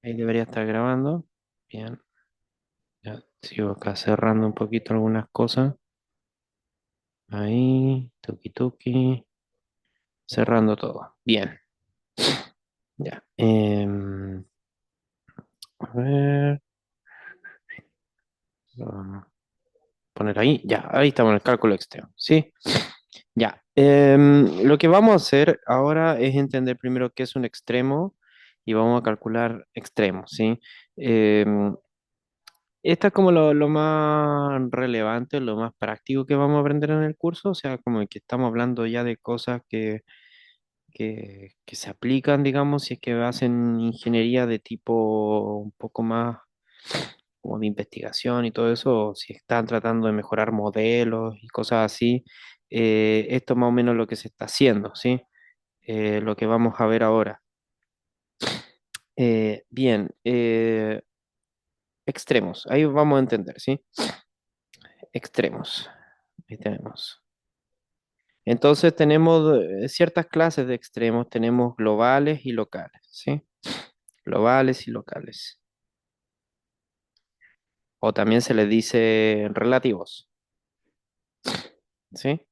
Ahí debería estar grabando. Bien, ya sigo acá cerrando un poquito algunas cosas. Ahí, tuki tuki, cerrando todo. Bien, ya. A ver, lo vamos a poner ahí. Ya, ahí estamos en el cálculo extremo. ¿Sí? Ya. Lo que vamos a hacer ahora es entender primero qué es un extremo y vamos a calcular extremos, ¿sí? Em, Esto es como lo más relevante, lo más práctico que vamos a aprender en el curso, o sea, como que estamos hablando ya de cosas que se aplican, digamos, si es que hacen ingeniería de tipo un poco más como de investigación y todo eso, o si están tratando de mejorar modelos y cosas así, esto es más o menos lo que se está haciendo, ¿sí? Lo que vamos a ver ahora. Bien, extremos, ahí vamos a entender, ¿sí? Extremos. Ahí tenemos. Entonces tenemos ciertas clases de extremos, tenemos globales y locales, ¿sí? Globales y locales. O también se les dice relativos, ¿sí?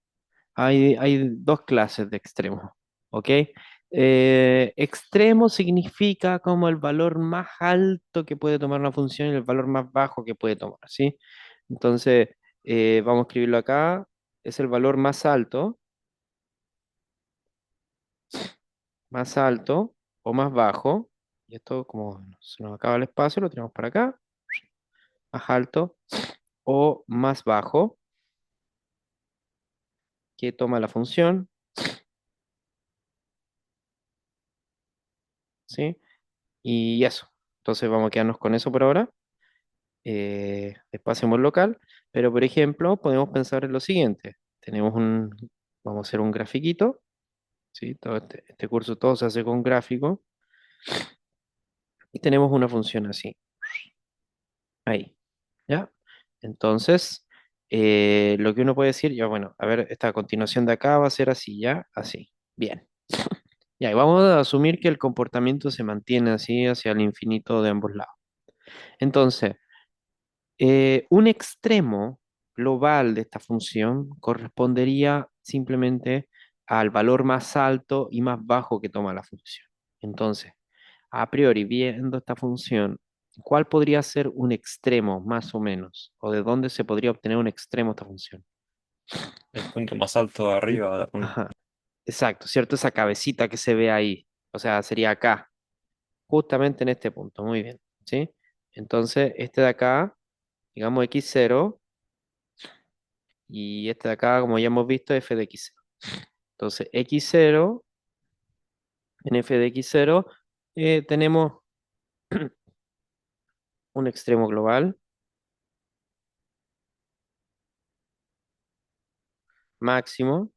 Hay dos clases de extremos, ¿ok? Extremo significa como el valor más alto que puede tomar una función y el valor más bajo que puede tomar, ¿sí? Entonces, vamos a escribirlo acá, es el valor más alto o más bajo, y esto como se nos acaba el espacio, lo tenemos para acá, más alto o más bajo que toma la función, ¿sí? Y eso. Entonces vamos a quedarnos con eso por ahora. Después hacemos local, pero por ejemplo, podemos pensar en lo siguiente. Vamos a hacer un grafiquito, ¿sí? Todo este curso todo se hace con gráfico y tenemos una función así, ahí. ¿Ya? Entonces, lo que uno puede decir, ya bueno, a ver, esta continuación de acá va a ser así, ¿ya? Así. Bien. Ya, y vamos a asumir que el comportamiento se mantiene así hacia el infinito de ambos lados. Entonces, un extremo global de esta función correspondería simplemente al valor más alto y más bajo que toma la función. Entonces, a priori, viendo esta función, ¿cuál podría ser un extremo más o menos? ¿O de dónde se podría obtener un extremo de esta función? El punto más alto de arriba de la punta. Ajá, exacto, ¿cierto? Esa cabecita que se ve ahí. O sea, sería acá, justamente en este punto. Muy bien, ¿sí? Entonces, este de acá, digamos x0, y este de acá, como ya hemos visto, f de x0. Entonces, x0, en f de x0, tenemos un extremo global máximo,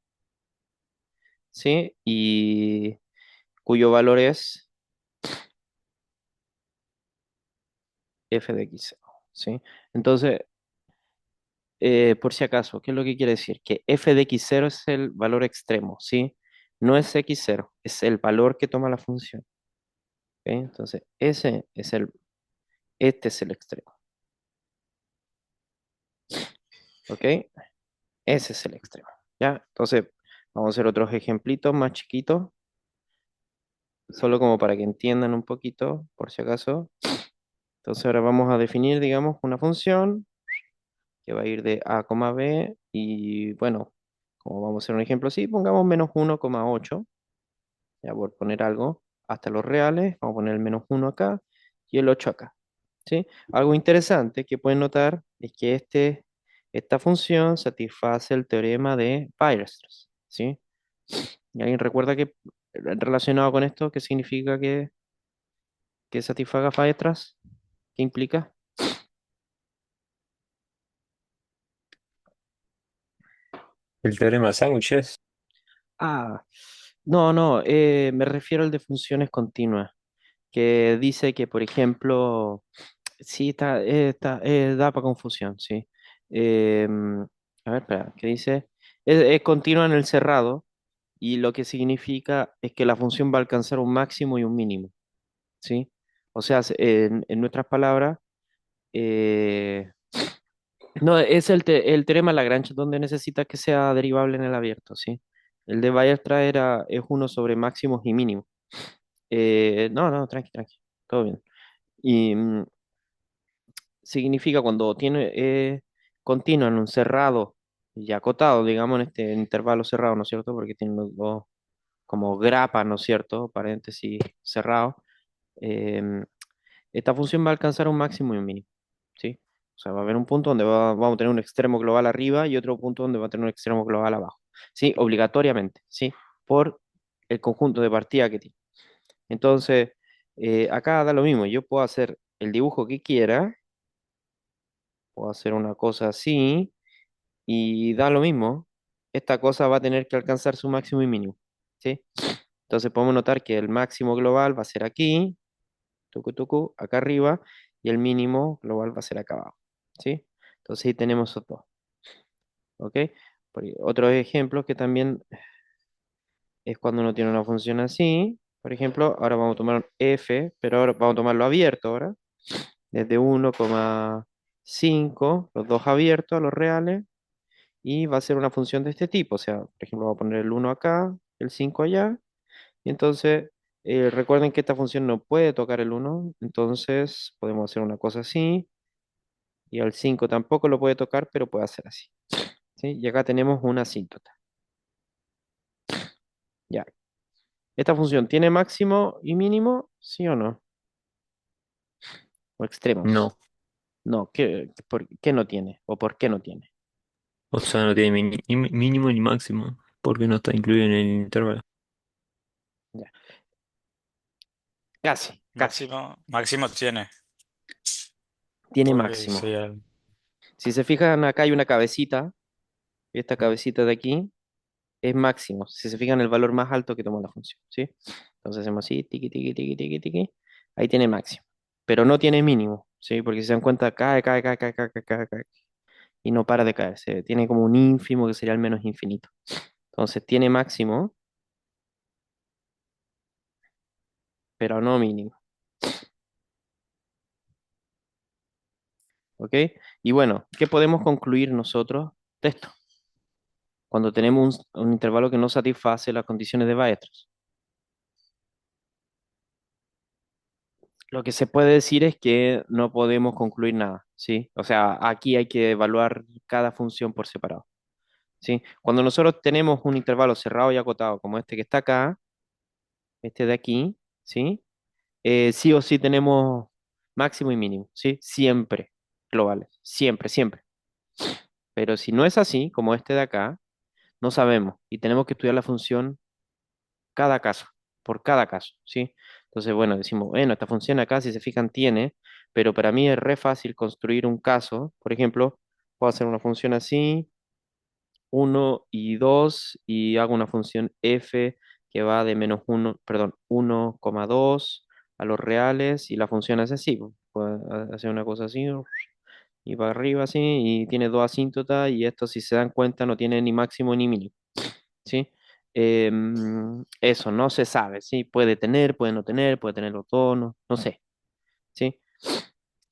¿sí? Y cuyo valor es f de x0, ¿sí? Entonces, por si acaso, ¿qué es lo que quiere decir? Que f de x0 es el valor extremo, ¿sí? No es x0, es el valor que toma la función, ¿ok? Entonces, este es el extremo, ¿ok? Ese es el extremo, ¿ya? Entonces, vamos a hacer otros ejemplitos más chiquitos, solo como para que entiendan un poquito, por si acaso. Entonces, ahora vamos a definir, digamos, una función que va a ir de a, b, y bueno, como vamos a hacer un ejemplo así, pongamos -1,8, ya por poner algo, hasta los reales, vamos a poner el -1 acá y el 8 acá, ¿sí? Algo interesante que pueden notar es que esta función satisface el teorema de Weierstrass, ¿sí? ¿Y alguien recuerda que relacionado con esto, qué significa que satisfaga Weierstrass? ¿Qué implica? El teorema de sándwiches. Ah, no, no, me refiero al de funciones continuas, que dice que, por ejemplo, sí, da para confusión, sí. A ver, espera, ¿qué dice? Es continua en el cerrado y lo que significa es que la función va a alcanzar un máximo y un mínimo, ¿sí? O sea, en nuestras palabras, eh, no, es el teorema Lagrange donde necesita que sea derivable en el abierto, ¿sí? El de Weierstrass es uno sobre máximos y mínimos. No, no, tranqui, tranqui, todo bien. Y significa cuando tiene continuo en un cerrado y acotado, digamos, en este intervalo cerrado, ¿no es cierto? Porque tiene los dos como grapa, ¿no es cierto? Paréntesis cerrado. em, Esta función va a alcanzar un máximo y un mínimo, ¿sí? O sea, va a haber un punto donde vamos a tener un extremo global arriba y otro punto donde va a tener un extremo global abajo, ¿sí? Obligatoriamente, ¿sí? Por el conjunto de partida que tiene. Entonces, acá da lo mismo, yo puedo hacer el dibujo que quiera, puedo hacer una cosa así y da lo mismo, esta cosa va a tener que alcanzar su máximo y mínimo, ¿sí? Entonces podemos notar que el máximo global va a ser aquí, tucu, tucu, acá arriba, y el mínimo global va a ser acá abajo, ¿sí? Entonces ahí tenemos esos dos, ¿ok? Otro ejemplo que también es cuando uno tiene una función así, por ejemplo, ahora vamos a tomar un f, pero ahora vamos a tomarlo abierto ahora, desde 1,5, los dos abiertos, los reales, y va a ser una función de este tipo, o sea, por ejemplo, voy a poner el 1 acá, el 5 allá, y entonces recuerden que esta función no puede tocar el 1, entonces podemos hacer una cosa así, y al 5 tampoco lo puede tocar, pero puede hacer así, ¿sí? Y acá tenemos una asíntota. Ya. ¿Esta función tiene máximo y mínimo? ¿Sí o no? ¿O extremos? No. No, ¿por qué no tiene? ¿O por qué no tiene? O sea, no tiene ni mínimo ni máximo, porque no está incluido en el intervalo. Ya. Casi, casi. Máximo tiene, Tiene porque máximo. sería Si se fijan, acá hay una cabecita, y esta cabecita de aquí es máximo. Si se fijan, el valor más alto que tomó la función, ¿sí? Entonces hacemos así, tiqui, tiqui, tiqui, tiqui, tiqui. Ahí tiene máximo. Pero no tiene mínimo, ¿sí? Porque si se dan cuenta, cae, cae, cae, cae, cae, cae, cae, cae, y no para de caer. Tiene como un ínfimo que sería el menos infinito. Entonces tiene máximo, pero no mínimo, ¿ok? Y bueno, ¿qué podemos concluir nosotros de esto? Cuando tenemos un intervalo que no satisface las condiciones de Weierstrass. Lo que se puede decir es que no podemos concluir nada, ¿sí? O sea, aquí hay que evaluar cada función por separado, ¿sí? Cuando nosotros tenemos un intervalo cerrado y acotado, como este que está acá, este de aquí, ¿sí? Sí o sí tenemos máximo y mínimo, ¿sí? Siempre globales, siempre, siempre. Pero si no es así, como este de acá, no sabemos y tenemos que estudiar la función cada caso, por cada caso, ¿sí? Entonces, bueno, decimos, bueno, esta función acá, si se fijan, tiene, pero para mí es re fácil construir un caso. Por ejemplo, puedo hacer una función así, 1 y 2 y hago una función f que va de -1, perdón, 1,2 a los reales, y la función es así, pues, puedo hacer una cosa así, y para arriba así, y tiene dos asíntotas, y esto, si se dan cuenta, no tiene ni máximo ni mínimo. ¿Sí? Eso no se sabe, ¿sí? Puede no tener, puede tener los dos, no, no sé, ¿sí?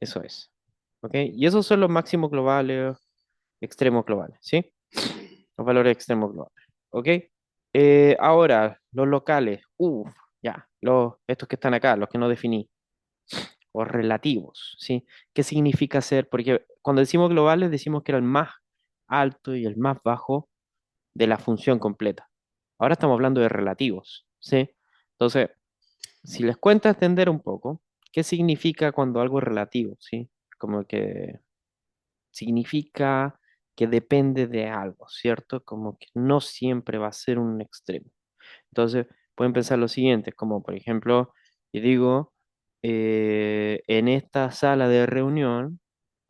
Eso es, ¿ok? Y esos son los máximos globales, extremos globales, ¿sí? Los valores extremos globales, ¿ok? Ahora, los locales, ya, estos que están acá, los que no definí, o relativos, ¿sí? ¿Qué significa ser? Porque cuando decimos globales, decimos que era el más alto y el más bajo de la función completa. Ahora estamos hablando de relativos, ¿sí? Entonces, si les cuenta extender un poco, ¿qué significa cuando algo es relativo, ¿sí? Como que significa que depende de algo, ¿cierto? Como que no siempre va a ser un extremo. Entonces, pueden pensar lo siguiente, como por ejemplo, yo digo, en esta sala de reunión,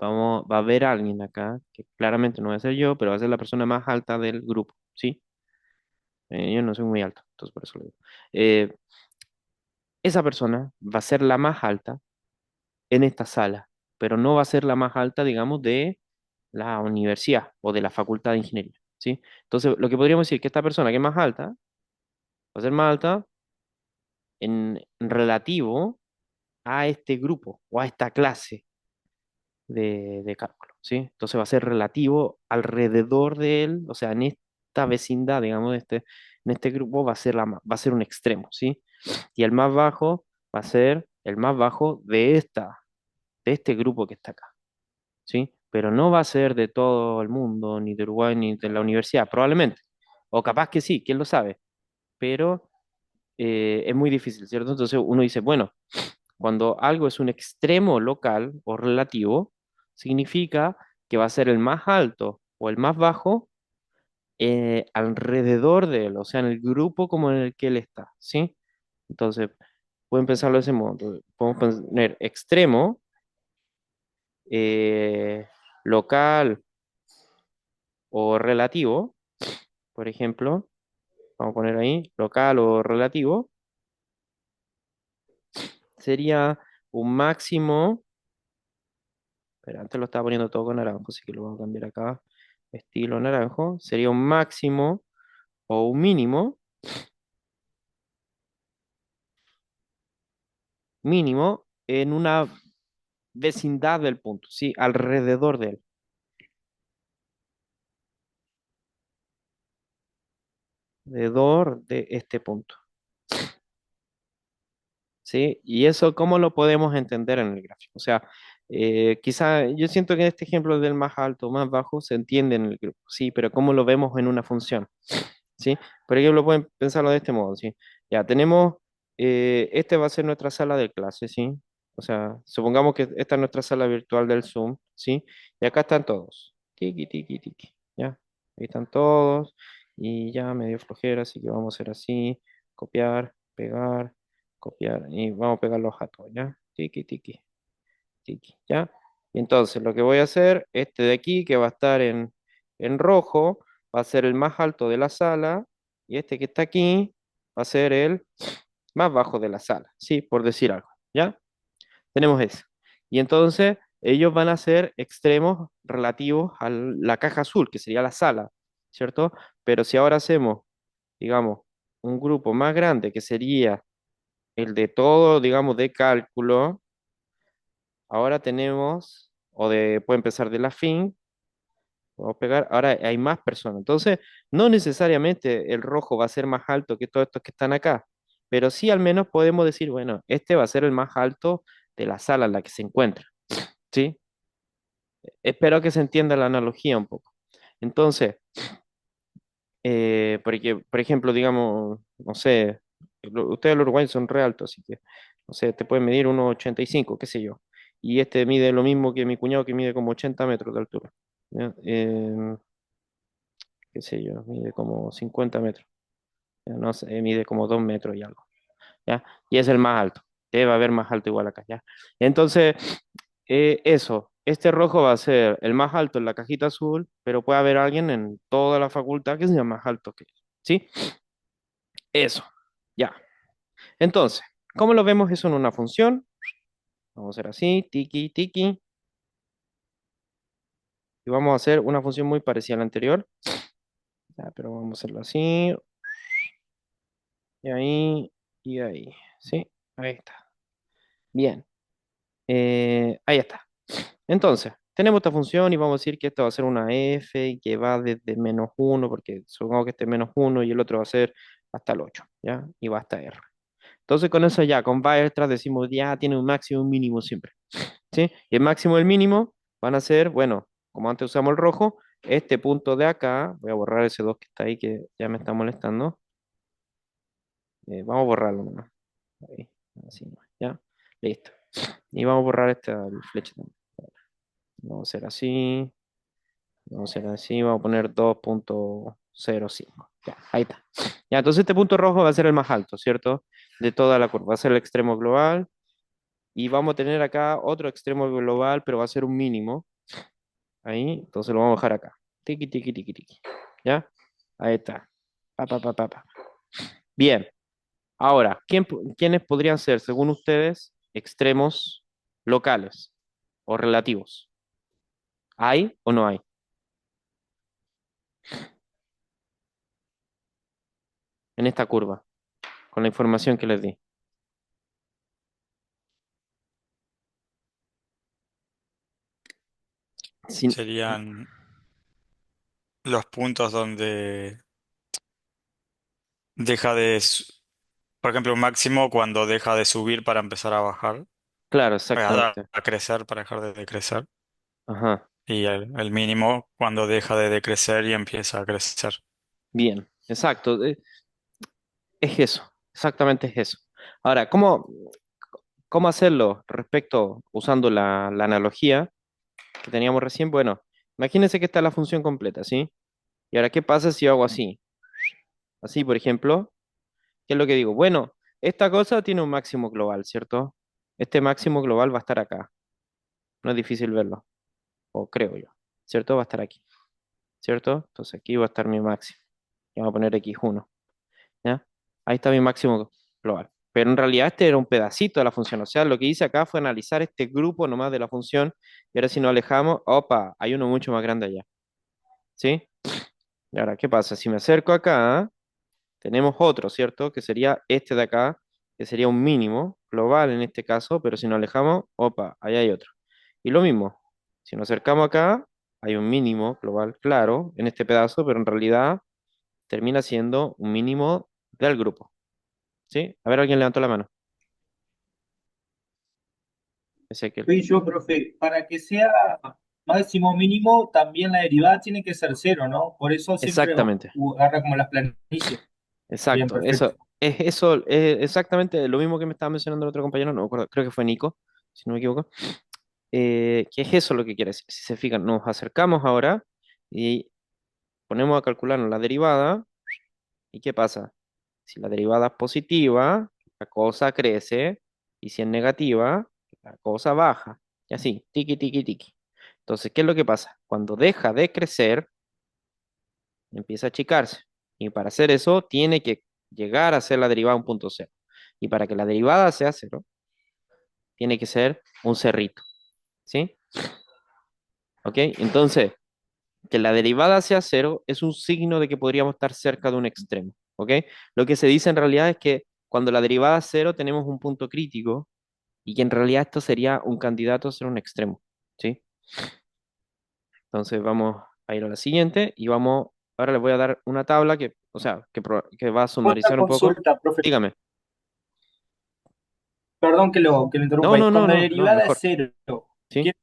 va a haber alguien acá, que claramente no va a ser yo, pero va a ser la persona más alta del grupo, ¿sí? Yo no soy muy alto, entonces por eso lo digo. Eh, Esa persona va a ser la más alta en esta sala, pero no va a ser la más alta, digamos, de la universidad o de la facultad de ingeniería, ¿sí? Entonces, lo que podríamos decir que esta persona que es más alta, va a ser más alta en relativo a este grupo o a esta clase de cálculo, ¿sí? Entonces va a ser relativo alrededor de él, o sea, en esta vecindad, digamos, en este grupo va a ser va a ser un extremo, ¿sí? Y el más bajo va a ser el más bajo de este grupo que está acá, ¿sí? Pero no va a ser de todo el mundo, ni de Uruguay, ni de la universidad, probablemente. O capaz que sí, quién lo sabe, pero es muy difícil, ¿cierto? Entonces uno dice, bueno, cuando algo es un extremo local o relativo, significa que va a ser el más alto o el más bajo alrededor de él, o sea, en el grupo como en el que él está, ¿sí? Entonces, pueden pensarlo de ese modo. Entonces, podemos poner extremo, eh, local o relativo, por ejemplo, vamos a poner ahí, local o relativo, sería un máximo. Pero antes lo estaba poniendo todo con naranjo, así que lo voy a cambiar acá. Estilo naranjo. Sería un máximo o un mínimo, mínimo en una vecindad del punto, ¿sí? Alrededor de él, alrededor de este punto, ¿sí? Y eso, ¿cómo lo podemos entender en el gráfico? O sea, quizá yo siento que en este ejemplo del más alto, más bajo, se entiende en el grupo, ¿sí? Pero ¿cómo lo vemos en una función? ¿Sí? Por ejemplo, pueden pensarlo de este modo, ¿sí? Ya tenemos, este va a ser nuestra sala de clase, ¿sí? O sea, supongamos que esta es nuestra sala virtual del Zoom, ¿sí? Y acá están todos. Tiki, tiki, tiki, ¿ya? Ahí están todos y ya medio flojera, así que vamos a hacer así, copiar, copiar y vamos a pegarlos a todos, ¿ya? Tiki, tiki, tiki, ¿ya? Y entonces lo que voy a hacer, este de aquí que va a estar en rojo, va a ser el más alto de la sala, y este que está aquí va a ser el más bajo de la sala, ¿sí? Por decir algo, ¿ya? Tenemos eso. Y entonces ellos van a ser extremos relativos a la caja azul, que sería la sala, ¿cierto? Pero si ahora hacemos, digamos, un grupo más grande, que sería el de todo, digamos, de cálculo, ahora tenemos, puede empezar de la fin, vamos a pegar, ahora hay más personas. Entonces, no necesariamente el rojo va a ser más alto que todos estos que están acá, pero sí al menos podemos decir, bueno, este va a ser el más alto de la sala en la que se encuentra, ¿sí? Espero que se entienda la analogía un poco. Entonces, porque, por ejemplo, digamos, no sé, ustedes los uruguayos son re altos, así que, no sé, te pueden medir 1,85, qué sé yo. Y este mide lo mismo que mi cuñado, que mide como 80 metros de altura. ¿Ya? Qué sé yo, mide como 50 metros. Ya, no sé, mide como 2 metros y algo. ¿Ya? Y es el más alto. Debe haber más alto igual acá, ¿ya? Entonces, eso, este rojo va a ser el más alto en la cajita azul, pero puede haber alguien en toda la facultad que sea más alto que él. ¿Sí? Eso, ya. Entonces, ¿cómo lo vemos eso en una función? Vamos a hacer así, tiki, tiki, y vamos a hacer una función muy parecida a la anterior, ya, pero vamos a hacerlo así, y ahí, y ahí, ¿sí? Ahí está. Bien, ahí está. Entonces, tenemos esta función y vamos a decir que esta va a ser una f y que va desde -1, porque supongamos que este es -1 y el otro va a ser hasta el 8, ¿ya? Y va hasta r. Entonces, con eso ya, con va extras decimos ya tiene un máximo y un mínimo siempre. ¿Sí? Y el máximo y el mínimo van a ser, bueno, como antes usamos el rojo, este punto de acá, voy a borrar ese 2 que está ahí que ya me está molestando. Vamos a borrarlo nomás. Ahí, así nomás, ¿ya? Listo. Y vamos a borrar esta flecha también. Vamos a hacer así, vamos a hacer así, vamos a poner 2,05. Ya, ahí está. Ya, entonces este punto rojo va a ser el más alto, ¿cierto? De toda la curva. Va a ser el extremo global. Y vamos a tener acá otro extremo global, pero va a ser un mínimo. Ahí, entonces lo vamos a dejar acá. Tiki, tiki, tiki, tiki. ¿Ya? Ahí está. Pa, pa, pa, pa, pa. Bien. Ahora, ¿quiénes podrían ser, según ustedes, extremos locales o relativos? ¿Hay o no hay en esta curva con la información que les di? Sin, serían los puntos donde deja de, por ejemplo, un máximo cuando deja de subir para empezar a bajar, claro, a, exactamente. a crecer para dejar de decrecer, Ajá, y el mínimo cuando deja de decrecer y empieza a crecer. bien, exacto. Es eso, exactamente es eso. Ahora, ¿cómo hacerlo respecto, usando la analogía que teníamos recién? Bueno, imagínense que está la función completa, ¿sí? Y ahora, ¿qué pasa si yo hago así? Así, por ejemplo, ¿qué es lo que digo? Bueno, esta cosa tiene un máximo global, ¿cierto? Este máximo global va a estar acá. No es difícil verlo, o creo yo, ¿cierto? Va a estar aquí, ¿cierto? Entonces aquí va a estar mi máximo. Y vamos a poner x1. ¿Ya? Ahí está mi máximo global. Pero en realidad este era un pedacito de la función. O sea, lo que hice acá fue analizar este grupo nomás de la función. Y ahora si nos alejamos, opa, hay uno mucho más grande allá. ¿Sí? Y ahora, ¿qué pasa? Si me acerco acá, tenemos otro, ¿cierto? Que sería este de acá, que sería un mínimo global en este caso. Pero si nos alejamos, opa, ahí hay otro. Y lo mismo, si nos acercamos acá, hay un mínimo global, claro, en este pedazo, pero en realidad termina siendo un mínimo del grupo. ¿Sí? A ver, alguien levantó la mano. Ezequiel. Soy yo, profe. Para que sea máximo mínimo, también la derivada tiene que ser cero, ¿no? Por eso siempre Exactamente, agarra como las planillas. Bien, exacto. perfecto. Eso es exactamente lo mismo que me estaba mencionando el otro compañero, no me acuerdo, creo que fue Nico, si no me equivoco. Que es eso lo que quiere decir. Si se fijan, nos acercamos ahora y ponemos a calcularnos la derivada. ¿Y qué pasa? Si la derivada es positiva, la cosa crece, y si es negativa, la cosa baja. Y así, tiki, tiki, tiki. Entonces, ¿qué es lo que pasa? Cuando deja de crecer, empieza a achicarse. Y para hacer eso, tiene que llegar a ser la derivada 1.0. Y para que la derivada sea cero, tiene que ser un cerrito. ¿Sí? ¿Ok? Entonces, que la derivada sea cero es un signo de que podríamos estar cerca de un extremo. ¿Ok? Lo que se dice en realidad es que cuando la derivada es cero tenemos un punto crítico y que en realidad esto sería un candidato a ser un extremo. ¿Sí? Entonces vamos a ir a la siguiente y vamos, ahora les voy a dar una tabla que, o sea, que va a Otra sumarizar un poco. consulta, profe. Dígame. Perdón que lo No, interrumpa ahí. no, no, Cuando la no, no, derivada es mejor. cero, ¿Sí? ¿quiere,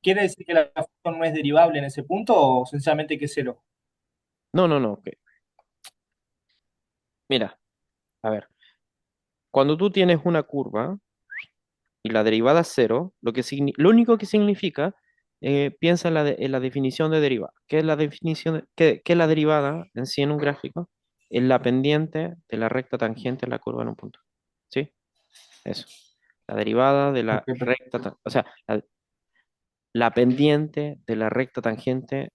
quiere decir que la función no es derivable en ese punto o sencillamente que es cero? No, no, no. Ok. Mira, a ver, cuando tú tienes una curva y la derivada es cero, lo único que significa, piensa en la definición de derivada. ¿Qué es la definición qué es la derivada en sí en un gráfico? Es la pendiente de la recta tangente a la curva en un punto. ¿Sí? Eso. La derivada de Ok, la recta, perfecto. o sea, la pendiente de la recta tangente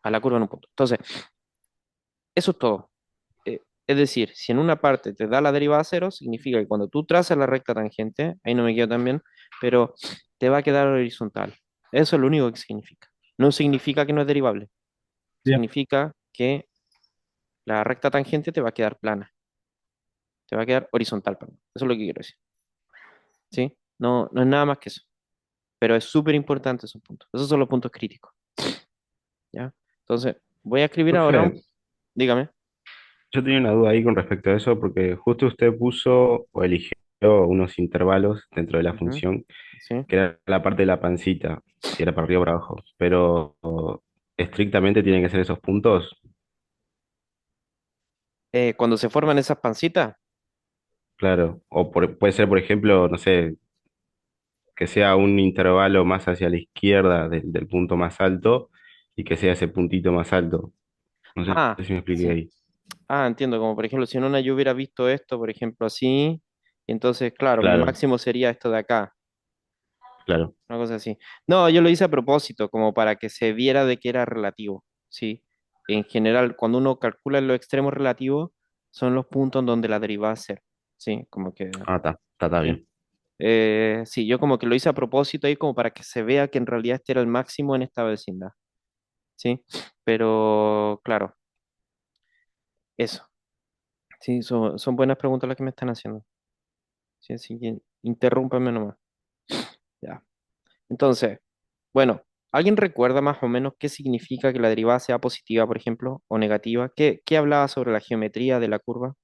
a la curva en un punto. Entonces, eso es todo. Es decir, si en una parte te da la derivada cero, significa que cuando tú trazas la recta tangente, ahí no me quedo tan bien, pero te va a quedar horizontal. Eso es lo único que significa. No significa que no es derivable. Bien. Significa que la recta tangente te va a quedar plana. Te va a quedar horizontal, perdón. Eso es lo que quiero decir. ¿Sí? No, no es nada más que eso. Pero es súper importante esos puntos. Esos son los puntos críticos. ¿Ya? Entonces, voy a escribir ahora Profe, dígame. yo tenía una duda ahí con respecto a eso, porque justo usted puso o eligió unos intervalos dentro de la Ujú, función, sí. que era la parte de la pancita, si era para arriba o para abajo, pero estrictamente tienen que ser esos puntos, Cuando se forman esas pancitas, claro, o puede ser, por ejemplo, no sé, que sea un intervalo más hacia la izquierda del punto más alto y que sea ese puntito más alto. No sé ah, si me expliqué sí. ahí. Entiendo, como por ejemplo, si en una yo hubiera visto esto, por ejemplo, así, entonces, claro, mi Claro, máximo sería esto de acá, claro. una cosa así. No, yo lo hice a propósito, como para que se viera de que era relativo, ¿sí? En general, cuando uno calcula los extremos relativos, son los puntos en donde la derivada es cero, ¿sí? Como que, Ah, está sí. bien. Sí, yo como que lo hice a propósito ahí como para que se vea que en realidad este era el máximo en esta vecindad, ¿sí? Pero, claro, eso. Sí, son buenas preguntas las que me están haciendo. Sí, así que interrúmpame nomás. Ya. Entonces, Bueno, ¿alguien recuerda más o menos qué significa que la derivada sea positiva, por ejemplo, o negativa? ¿Qué hablaba sobre la geometría de la curva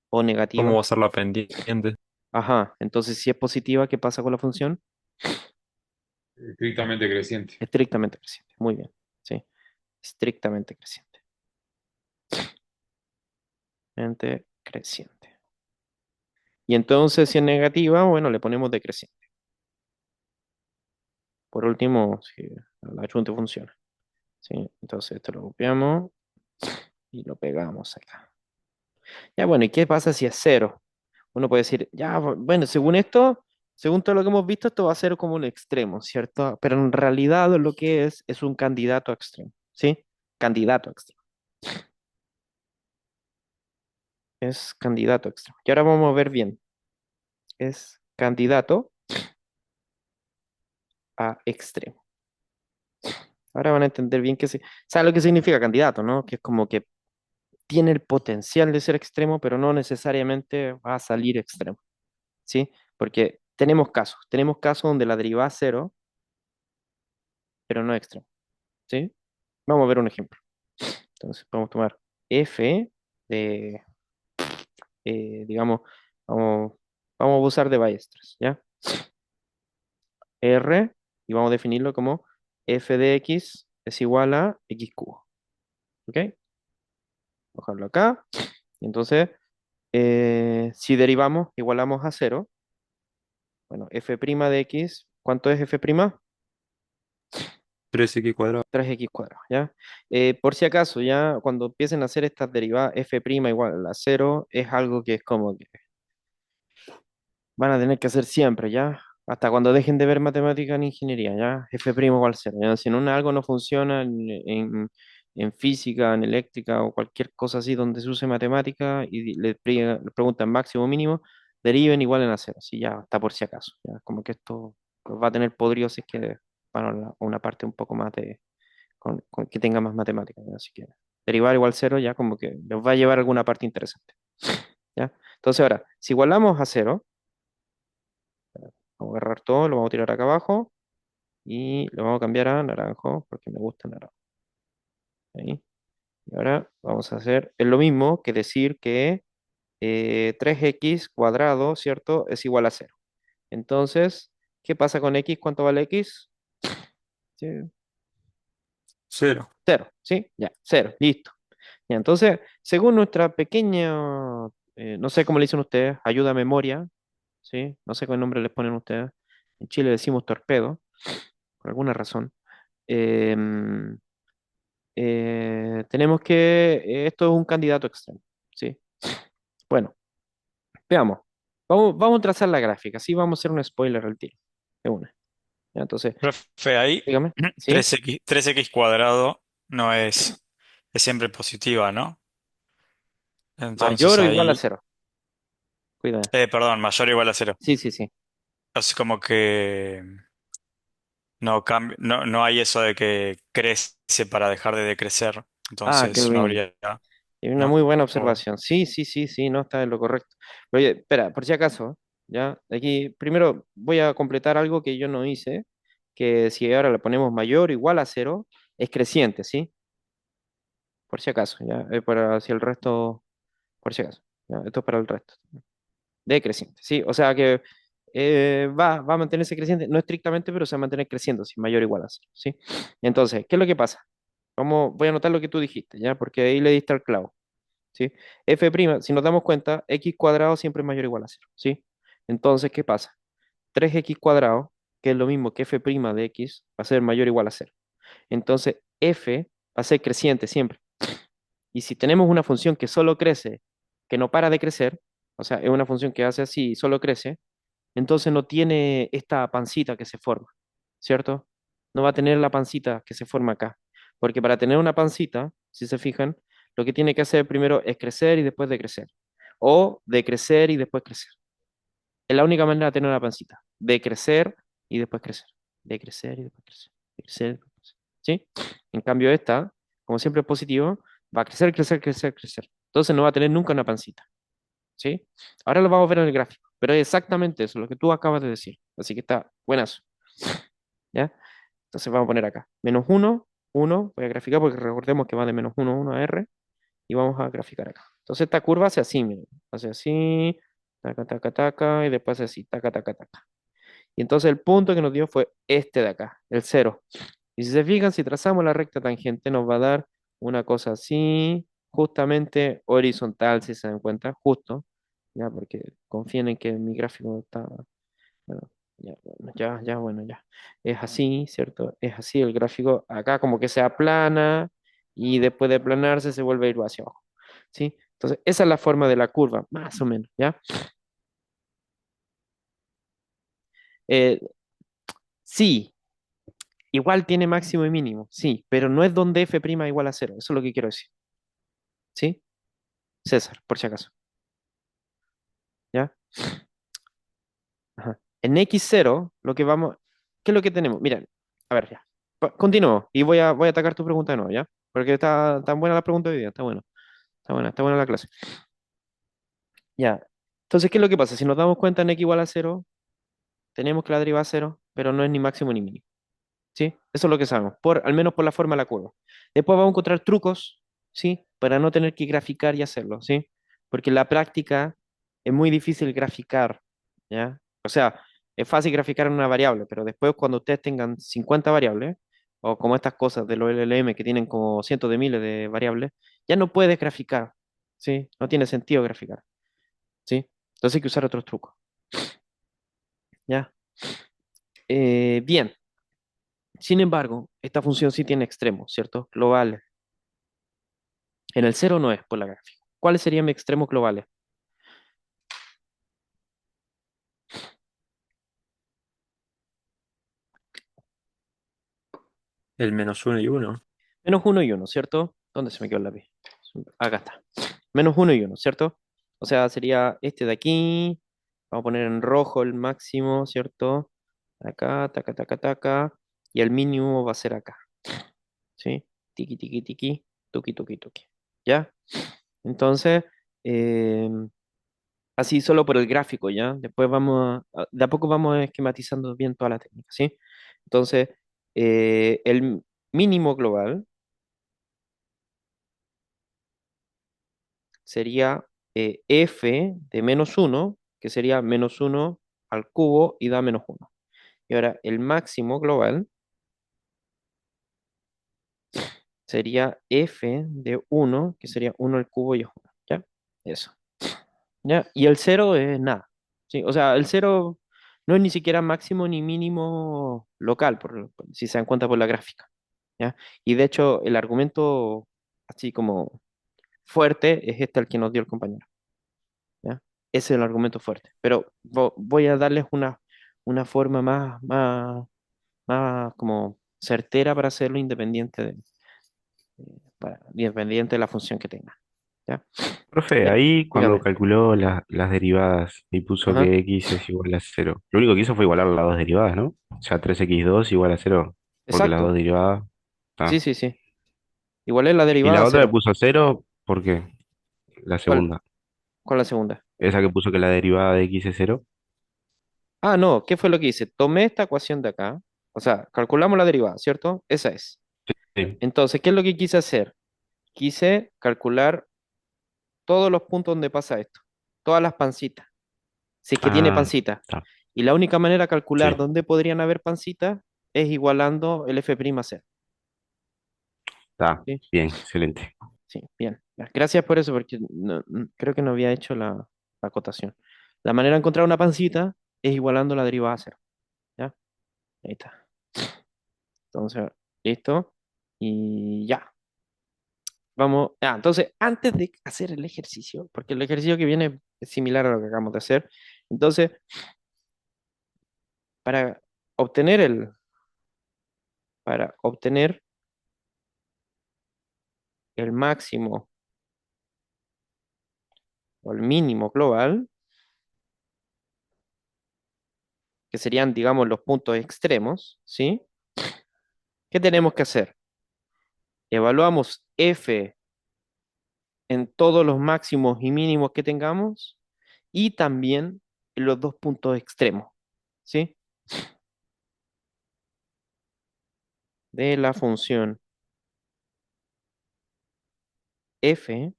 o ¿Cómo negativa? va a ser la pendiente? Ajá, entonces si es positiva, ¿qué pasa con la función? Estrictamente creciente. Estrictamente creciente. Muy bien, sí, estrictamente creciente. Creciente. Y entonces si es negativa, bueno, le ponemos decreciente. Por último, si la chunte funciona. ¿Sí? Entonces esto lo copiamos y lo pegamos acá. Ya bueno, ¿y qué pasa si es cero? Uno puede decir, ya, bueno, según esto, según todo lo que hemos visto, esto va a ser como un extremo, ¿cierto? Pero en realidad lo que es un candidato a extremo, ¿sí? Candidato a extremo. Es candidato a extremo. Y ahora vamos a ver bien. Es candidato a extremo. Ahora van a entender bien ¿sabe lo que significa candidato, no? Que es como que tiene el potencial de ser extremo, pero no necesariamente va a salir extremo, ¿sí? Porque tenemos casos donde la derivada es cero, pero no extremo, ¿sí? Vamos a ver un ejemplo. Entonces, vamos a tomar f de, digamos, vamos, vamos a usar de Ballestras, ¿ya? R, y vamos a definirlo como f de x es igual a x cubo, ¿ok? Dejarlo acá. Y entonces, si derivamos, igualamos a cero. Bueno, f' de x, ¿cuánto es f'? 3x cuadrado. 3x cuadrado, ¿ya? Por si acaso, ya cuando empiecen a hacer estas derivadas, f' igual a cero, es algo que es como que van a tener que hacer siempre, ¿ya? Hasta cuando dejen de ver matemática en ingeniería, ¿ya? F' igual a cero, ¿ya? Si no, algo no funciona en física, en eléctrica o cualquier cosa así donde se use matemática y le preguntan máximo o mínimo, deriven igual en a cero, ¿sí? Ya, está por si acaso, ¿ya? Como que esto va a tener podrido si es que van a una parte un poco más que tenga más matemáticas, ¿ya? Así que derivar igual cero ya como que nos va a llevar a alguna parte interesante, ¿ya? Entonces ahora, si igualamos a cero, vamos a agarrar todo, lo vamos a tirar acá abajo y lo vamos a cambiar a naranjo porque me gusta naranjo. ¿Sí? Y ahora vamos a hacer es lo mismo que decir que 3x cuadrado, ¿cierto? Es igual a cero. Entonces, ¿qué pasa con x? ¿Cuánto vale x? Sí, Cero. cero, ¿sí? Ya, cero, listo. Ya, entonces, según nuestra pequeña, no sé cómo le dicen ustedes, ayuda a memoria, ¿sí? No sé qué nombre les ponen ustedes. En Chile decimos torpedo, por alguna razón. Em, tenemos que, esto es un candidato extremo, ¿sí? Bueno, veamos. Vamos a trazar la gráfica, ¿sí? Vamos a hacer un spoiler al tiro, de una. Ya, entonces, Profe, ahí dígame, ¿sí? 3x cuadrado no es siempre positiva, ¿no? Mayor Entonces o igual a ahí, cero, cuidado. perdón, mayor o igual a cero. Sí, sí, sí. Es como que no hay eso de que crece para dejar de decrecer. Ah, qué Entonces no bien. habría, Es una ¿no? muy buena O- observación. Sí, sí, sí, sí, no está en lo correcto. Oye, espera, por si acaso, ya, aquí primero voy a completar algo que yo no hice, que si ahora le ponemos mayor o igual a cero, es creciente, ¿sí? Por si acaso, ya, para si el resto, por si acaso, ya, esto es para el resto, decreciente, ¿sí? O sea que va a mantenerse creciente, no estrictamente, pero se va a mantener creciendo, si mayor o igual a cero, ¿sí? Entonces, ¿qué es lo que pasa? Voy a anotar lo que tú dijiste, ¿ya? Porque ahí le diste al clavo. ¿Sí? F', si nos damos cuenta, x cuadrado siempre es mayor o igual a cero, ¿sí? Entonces, ¿qué pasa? 3x cuadrado, que es lo mismo que f' de x, va a ser mayor o igual a cero. Entonces, f va a ser creciente siempre. Y si tenemos una función que solo crece, que no para de crecer, o sea, es una función que hace así y solo crece, entonces no tiene esta pancita que se forma, ¿cierto? No va a tener la pancita que se forma acá. Porque para tener una pancita, si se fijan, lo que tiene que hacer primero es crecer y después decrecer. O decrecer y después crecer. Es la única manera de tener una pancita. Decrecer y después crecer. Decrecer y después crecer. Decrecer y después crecer. ¿Sí? En cambio esta, como siempre es positivo, va a crecer, crecer, crecer, crecer. Entonces no va a tener nunca una pancita. ¿Sí? Ahora lo vamos a ver en el gráfico, pero es exactamente eso, lo que tú acabas de decir. Así que está buenazo. ¿ya? Entonces vamos a poner acá, menos uno 1, voy a graficar porque recordemos que va de menos uno 1 a R, y vamos a graficar acá. Entonces esta curva hace así, miren, hace así, taca, taca, taca, y después hace así, taca, taca, taca. Y entonces el punto que nos dio fue este de acá, el cero. Y si se fijan, si trazamos la recta tangente, nos va a dar una cosa así, justamente horizontal, si se dan cuenta, justo, ya, porque confíen en que mi gráfico está, bueno, ya, bueno, bueno, ya. Es así, ¿cierto? Es así el gráfico, acá como que se aplana y después de aplanarse se vuelve a ir hacia abajo, ¿sí? Entonces, esa es la forma de la curva, más o menos, ¿ya? Eh, sí, igual tiene máximo y mínimo, sí, pero no es donde f' igual a cero, eso es lo que quiero decir, ¿sí? César, por si acaso, ¿ya? Ajá. En x0, lo que vamos, ¿qué es lo que tenemos? Miren, a ver, ya. Continúo y voy a atacar tu pregunta de nuevo, ¿ya? Porque está tan buena la pregunta de hoy día, está bueno, está buena la clase. Ya. Entonces, ¿qué es lo que pasa? Si nos damos cuenta en x igual a cero, tenemos que la derivada es cero, pero no es ni máximo ni mínimo. ¿Sí? Eso es lo que sabemos, al menos por la forma de la curva. Después vamos a encontrar trucos, ¿sí? Para no tener que graficar y hacerlo, ¿sí? Porque en la práctica es muy difícil graficar, ¿ya? O sea, es fácil graficar en una variable, pero después cuando ustedes tengan 50 variables, o como estas cosas de los LLM que tienen como cientos de miles de variables, ya no puedes graficar, ¿sí? No tiene sentido graficar, ¿sí? Entonces hay que usar otros trucos, ¿ya? Bien. Sin embargo, esta función sí tiene extremos, ¿cierto? Globales. En el cero no es por la gráfica. ¿Cuáles serían mis extremos globales? El menos uno y uno. Menos uno y uno, ¿cierto? ¿Dónde se me quedó el lápiz? Acá está. Menos uno y uno, ¿cierto? O sea, sería este de aquí. Vamos a poner en rojo el máximo, ¿cierto? Acá, taca, taca, taca. Y el mínimo va a ser acá. ¿Sí? Tiki, tiki, tiki. Tuki, tuki, tuki. ¿Ya? Entonces, eh, así solo por el gráfico, ¿ya? Después de a poco vamos esquematizando bien toda la técnica, ¿sí? Entonces, el mínimo global sería f de menos uno, que sería menos uno al cubo y da menos uno. Y ahora, el máximo global sería f de uno, que sería uno al cubo y es 1, ¿ya? Eso. ¿Ya? Y el cero es nada. Sí, o sea, el cero no es ni siquiera máximo ni mínimo local, si se dan cuenta por la gráfica. ¿Ya? Y de hecho, el argumento así como fuerte es este el que nos dio el compañero. ¿Ya? Ese es el argumento fuerte. Pero voy a darles una forma más como certera para hacerlo independiente de la función que tenga. ¿Ya? Profe, Ya, ahí cuando dígame. calculó las derivadas y puso Ajá. que x es igual a cero, lo único que hizo fue igualar las dos derivadas, ¿no? O sea, 3x2 igual a cero, porque las dos Exacto. derivadas... Sí, Ah. sí, sí. Igual es la Y derivada la a otra le cero. puso cero, ¿por qué? La ¿Cuál, segunda. cuál la segunda? Esa que puso que la derivada de x es cero. Ah, no, ¿qué fue lo que hice? Tomé esta ecuación de acá, o sea, calculamos la derivada, ¿cierto? Esa es. Sí. Entonces, ¿qué es lo que quise hacer? Quise calcular todos los puntos donde pasa esto, todas las pancitas, si es que tiene Ah, pancita. está. Y la única manera de calcular Sí, dónde podrían haber pancitas es igualando el f' a cero. está. ¿Sí? Bien, excelente. Sí, bien. Gracias por eso, porque creo que no había hecho la acotación. La manera de encontrar una pancita es igualando la derivada a cero. ¿Ya? Ahí está. Entonces, listo. Y ya. Vamos. Ah, entonces, antes de hacer el ejercicio, porque el ejercicio que viene es similar a lo que acabamos de hacer. Entonces, para obtener para obtener el máximo o el mínimo global, que serían, digamos, los puntos extremos, ¿sí? ¿Qué tenemos que hacer? Evaluamos f en todos los máximos y mínimos que tengamos y también en los dos puntos extremos, ¿sí? de la función f,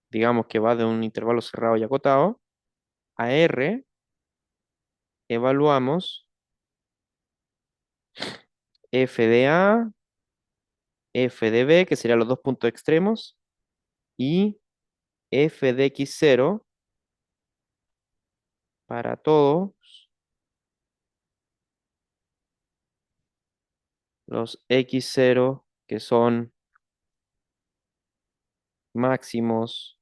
digamos que va de un intervalo cerrado y acotado, a r, evaluamos f de a, f de b, que serían los dos puntos extremos, y f de x0 para todos los x0 que son máximos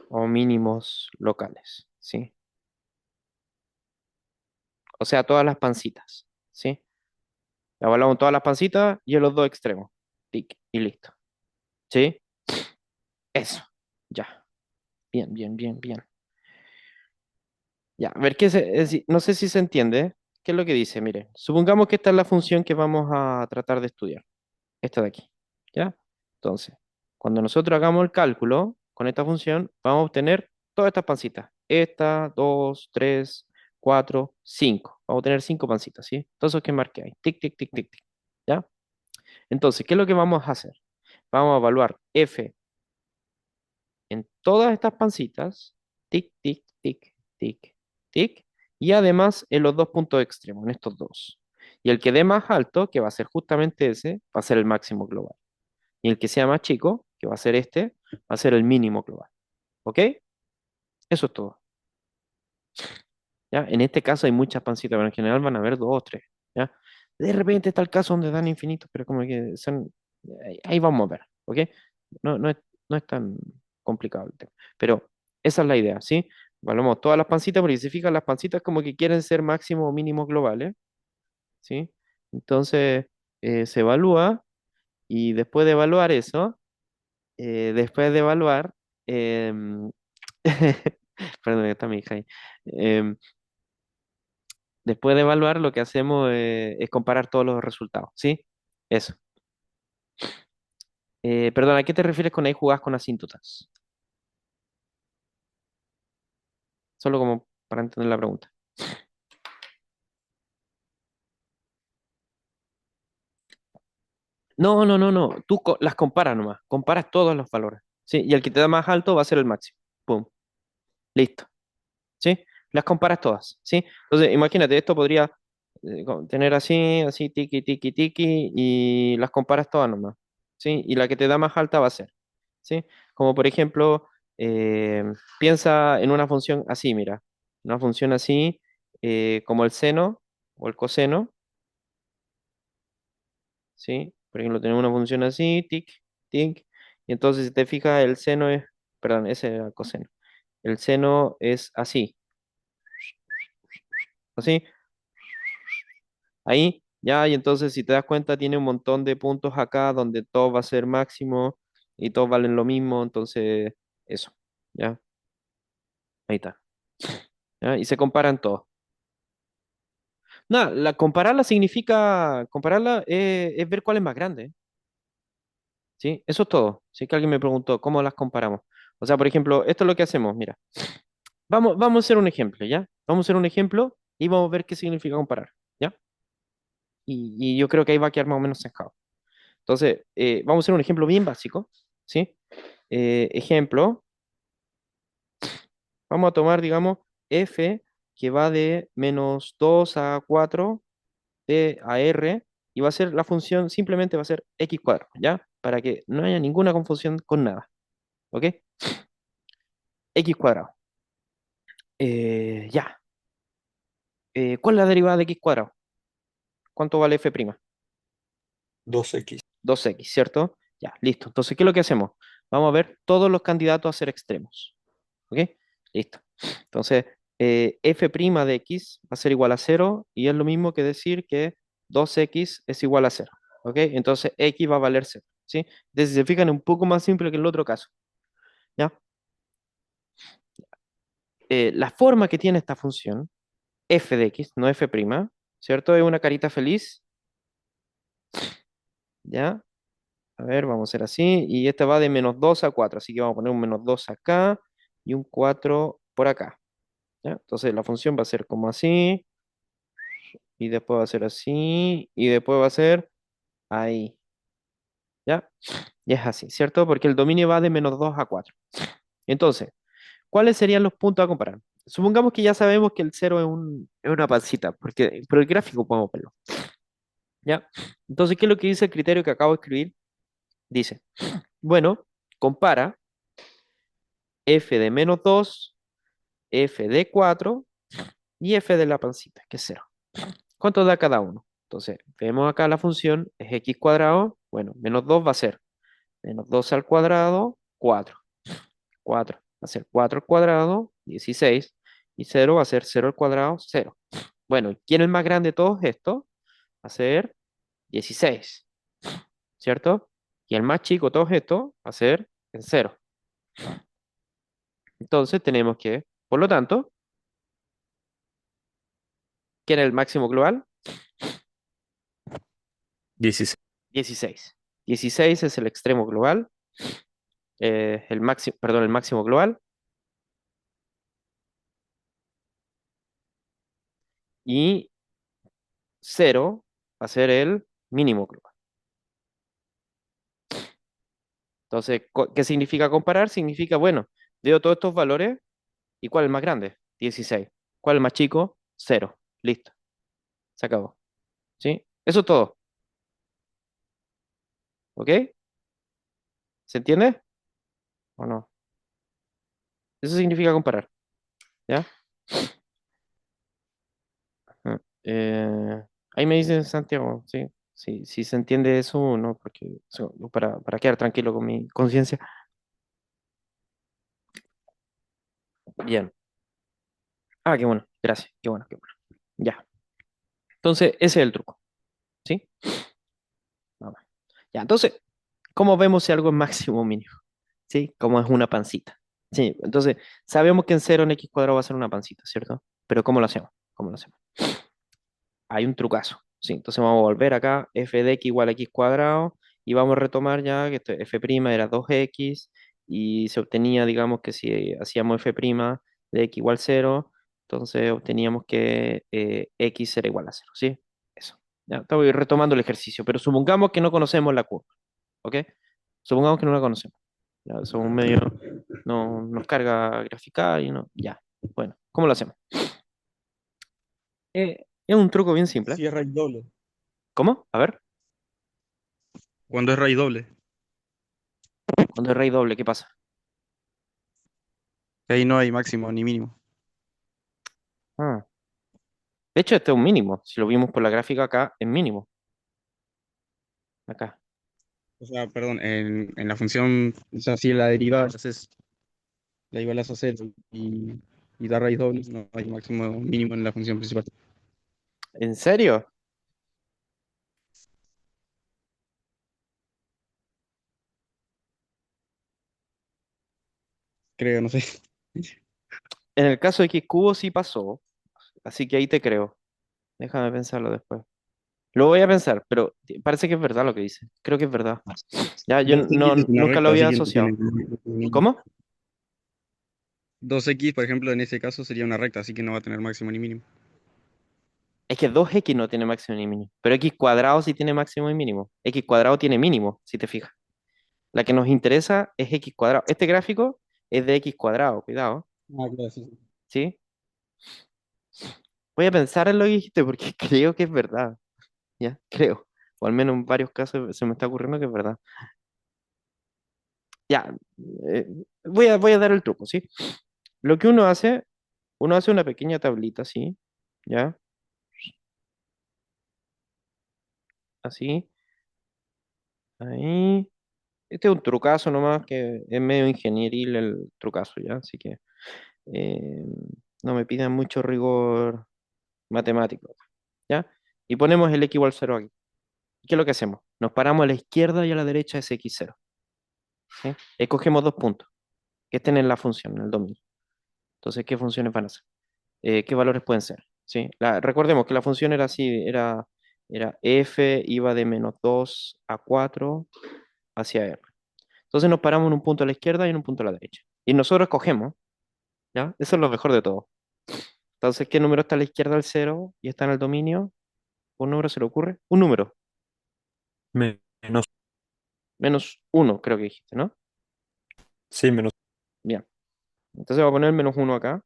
o mínimos locales, ¿sí? O sea, todas las pancitas, ¿sí? Evaluamos todas las pancitas y en los dos extremos. Tic, y listo. ¿Sí? Eso. Ya. Bien, bien, bien, bien. Ya, a ver no sé si se entiende. ¿Qué es lo que dice? Mire, supongamos que esta es la función que vamos a tratar de estudiar. Esta de aquí. ¿Ya? Entonces, cuando nosotros hagamos el cálculo con esta función, vamos a obtener todas estas pancitas. Esta, dos, tres, cuatro, cinco. Vamos a tener cinco pancitas, ¿sí? Todos esos que marqué ahí. Tic, tic, tic, tic, tic. ¿Ya? Entonces, ¿qué es lo que vamos a hacer? Vamos a evaluar f en todas estas pancitas. Tic, tic, tic, tic, tic. Y además en los dos puntos extremos, en estos dos. Y el que dé más alto, que va a ser justamente ese, va a ser el máximo global. Y el que sea más chico, que va a ser este, va a ser el mínimo global. ¿Ok? Eso es todo. ¿Ya? En este caso hay muchas pancitas, pero en general van a haber dos o tres. ¿Ya? De repente está el caso donde dan infinitos, pero como que son... ahí vamos a ver. ¿Ok? No es tan complicado el tema. Pero esa es la idea, ¿sí? Evaluamos todas las pancitas, porque si se fijan, las pancitas como que quieren ser máximo o mínimo globales, ¿sí? Entonces se evalúa y después de evaluar eso, después de evaluar, em, perdón, está mi hija ahí. Em, Después de evaluar, lo que hacemos es comparar todos los resultados, ¿sí? Eso. Perdón, ¿a qué te refieres con ahí jugás con asíntotas? Solo como para entender la pregunta. No, no, no, no. Tú las comparas nomás. Comparas todos los valores, ¿sí? Y el que te da más alto va a ser el máximo. Pum. Listo. ¿Sí? Las comparas todas, ¿sí? Entonces, imagínate, esto podría tener así, así, tiki, tiki, tiki, y las comparas todas nomás, ¿sí? Y la que te da más alta va a ser, ¿sí? Como por ejemplo, eh, piensa en una función así, mira, una función así, como el seno o el coseno, ¿sí? Por ejemplo, tenemos una función así, tic, tic, y entonces si te fijas, el seno es, perdón, ese era el coseno, el seno es así, así. Ahí, ya, y entonces si te das cuenta, tiene un montón de puntos acá donde todo va a ser máximo y todos valen lo mismo, entonces eso, ya, ahí está. ¿Ya? Y se comparan todos. Nada, compararla significa, compararla es ver cuál es más grande, ¿sí? Eso es todo. Si es que alguien me preguntó, ¿cómo las comparamos? O sea, por ejemplo, esto es lo que hacemos, mira, vamos a hacer un ejemplo, ¿ya? Vamos a hacer un ejemplo y vamos a ver qué significa comparar, ¿ya? Y yo creo que ahí va a quedar más o menos sesgado. Entonces, vamos a hacer un ejemplo bien básico, ¿sí? Ejemplo, vamos a tomar, digamos, f que va de menos 2 a 4 de a r y va a ser la función, simplemente va a ser x cuadrado, ¿ya? Para que no haya ninguna confusión con nada, ¿ok? X cuadrado. Ya. ¿Cuál es la derivada de x cuadrado? ¿Cuánto vale f'? 2x. 2x, ¿cierto? Ya, listo. Entonces, ¿qué es lo que hacemos? Vamos a ver todos los candidatos a ser extremos. ¿Ok? Listo. Entonces, f' de x va a ser igual a 0 y es lo mismo que decir que 2x es igual a 0. ¿Ok? Entonces, x va a valer 0. ¿Sí? Entonces, si se fijan, es un poco más simple que el otro caso. ¿Ya? La forma que tiene esta función, f de x, no f', ¿cierto? Es una carita feliz. ¿Ya? A ver, vamos a hacer así. Y esta va de menos 2 a 4. Así que vamos a poner un menos 2 acá y un 4 por acá. ¿Ya? Entonces la función va a ser como así. y después va a ser así, y después va a ser ahí, ¿ya? Y es así, ¿cierto? Porque el dominio va de -2 a 4. Entonces, ¿cuáles serían los puntos a comparar? Supongamos que ya sabemos que el cero es una pancita, porque por el gráfico podemos verlo, ¿ya? Entonces, ¿qué es lo que dice el criterio que acabo de escribir? Dice, bueno, compara f de -2, f de 4 y f de la pancita, que es cero. ¿Cuánto da cada uno? Entonces, vemos acá la función es x cuadrado, bueno, -2 va a ser -2 al cuadrado, 4. 4 va a ser 4 al cuadrado, 16. Y 0 va a ser 0 al cuadrado, 0. Bueno, ¿quién es el más grande de todos estos? Va a ser 16, ¿cierto? Y el más chico de todos estos va a ser el 0. Entonces tenemos que, por lo tanto, ¿quién es el máximo global? 16. 16. 16 es el extremo global, el máximo, perdón, el máximo global. Y 0 va a ser el mínimo global. Entonces, ¿qué significa comparar? Significa, bueno, veo todos estos valores y ¿cuál es el más grande? 16. ¿Cuál es el más chico? 0. Listo. Se acabó. ¿Sí? Eso es todo. ¿Ok? ¿Se entiende? ¿O no? Eso significa comparar. ¿Ya? Ah, ahí me dice Santiago, ¿sí? Sí, si se entiende eso o no, porque para quedar tranquilo con mi conciencia. Bien. Ah, qué bueno. Gracias. Qué bueno, qué bueno. Ya. Entonces, ese es el truco. ¿Sí? Vamos. Ya, entonces, ¿cómo vemos si algo es máximo o mínimo? ¿Sí? Como es una pancita. Sí, entonces, sabemos que en cero en x cuadrado va a ser una pancita, ¿cierto? Pero ¿cómo lo hacemos? ¿Cómo lo hacemos? Hay un trucazo. Sí, entonces vamos a volver acá, f de x igual a x cuadrado, y vamos a retomar ya que esto, f' era 2x, y se obtenía, digamos, que si hacíamos f' de x igual 0, entonces obteníamos que x era igual a 0, ¿sí? Eso. Ya, estoy retomando el ejercicio, pero supongamos que no conocemos la curva, ¿ok? Supongamos que no la conocemos. Ya, somos medio, no nos carga graficar y no, ya. Bueno, ¿cómo lo hacemos? Es un truco bien simple. Sí, es raíz doble. ¿Cómo? A ver, Cuando es raíz doble. cuando es raíz doble, ¿qué pasa? Ahí no hay máximo ni mínimo. Ah, de hecho, este es un mínimo. Si lo vimos por la gráfica acá, es mínimo. Acá. O sea, perdón, en la función, o sea, si la derivada, entonces la igualas a cero y da raíz doble, no hay máximo mínimo en la función principal. ¿En serio? Creo, no sé. En el caso de X cubo sí pasó. Así que ahí te creo. Déjame pensarlo después. Lo voy a pensar, pero parece que es verdad lo que dice. Creo que es verdad. Ya, yo 2x es una nunca lo recta, había así que no asociado. tiene. ¿Cómo? 2x, por ejemplo, en ese caso sería una recta, así que no va a tener máximo ni mínimo. Es que 2x no tiene máximo ni mínimo. Pero x cuadrado sí tiene máximo y mínimo. X cuadrado tiene mínimo, si te fijas. La que nos interesa es x cuadrado. Este gráfico es de x cuadrado, cuidado. Ah, claro, sí, sí. ¿Sí? Voy a pensar en lo que dijiste porque creo que es verdad. ¿Ya? Creo. O al menos en varios casos se me está ocurriendo que es verdad. Ya. eh, voy a dar el truco, ¿sí? Lo que uno hace una pequeña tablita, ¿sí? ¿Ya? Así. Ahí. Este es un trucazo nomás que es medio ingenieril el trucazo, ¿ya? Así que eh, no me pidan mucho rigor matemático, ¿ya? Y ponemos el x igual 0 aquí. ¿Qué es lo que hacemos? Nos paramos a la izquierda y a la derecha de ese x0. ¿Sí? Escogemos dos puntos que estén en la función, en el dominio. Entonces, ¿qué funciones van a ser? ¿Qué valores pueden ser? ¿Sí? Recordemos que la función era así, era f iba de -2 a 4 hacia r. Entonces nos paramos en un punto a la izquierda y en un punto a la derecha. Y nosotros escogemos, ¿ya? Eso es lo mejor de todo. Entonces, ¿qué número está a la izquierda del cero y está en el dominio? ¿Un número se le ocurre? Un número. Menos, Menos uno, creo que dijiste, ¿no? sí, menos. Bien. Entonces voy a poner menos uno acá.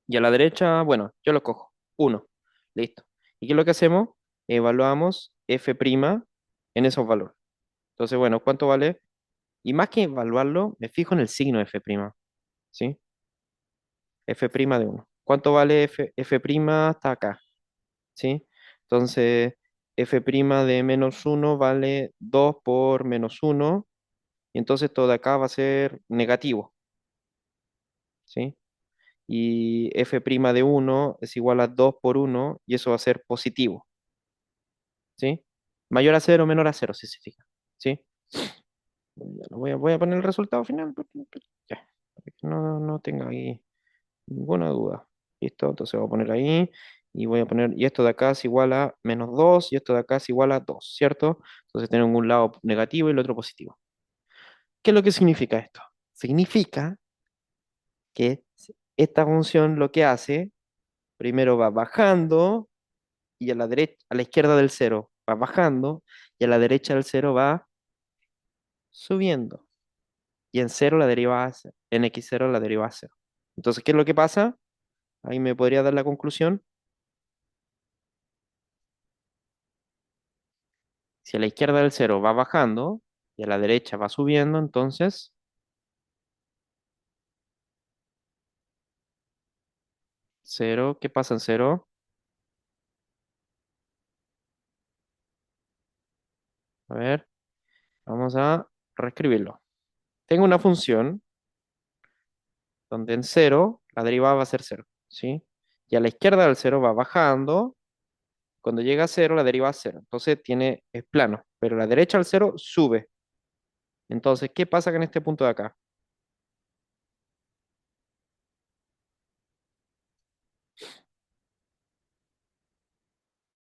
Y a la derecha, bueno, yo lo cojo. Uno. Listo. ¿Y qué es lo que hacemos? Evaluamos f' en esos valores. Entonces, bueno, ¿cuánto vale? Y más que evaluarlo, me fijo en el signo f', ¿sí? F' de uno. ¿Cuánto vale f' hasta acá? ¿Sí? Entonces, f' de menos uno vale 2 por menos uno. Y entonces todo de acá va a ser negativo, ¿sí? Y f' de uno es igual a 2 por uno y eso va a ser positivo, ¿sí? Mayor a cero, menor a cero, si se fija, ¿sí? Ya lo voy a poner el resultado final, ya, para que no tenga ahí ninguna duda. Listo, entonces voy a poner ahí y voy a poner, y esto de acá es igual a menos 2 y esto de acá es igual a 2, ¿cierto? Entonces tenemos un lado negativo y el otro positivo. ¿Qué es lo que significa esto? Significa que esta función lo que hace, primero va bajando y a la derecha, a la izquierda del cero va bajando y a la derecha del cero va subiendo. Y en cero la deriva a cero, en x0 la deriva a cero. Entonces, ¿qué es lo que pasa? Ahí me podría dar la conclusión. Si a la izquierda del cero va bajando y a la derecha va subiendo, entonces cero, ¿qué pasa en cero? A ver, vamos a reescribirlo. Tengo una función donde en cero la derivada va a ser cero, ¿sí? Y a la izquierda del cero va bajando. Cuando llega a cero, la deriva a cero. Entonces es plano, pero a la derecha al cero sube. Entonces, ¿qué pasa con este punto de acá?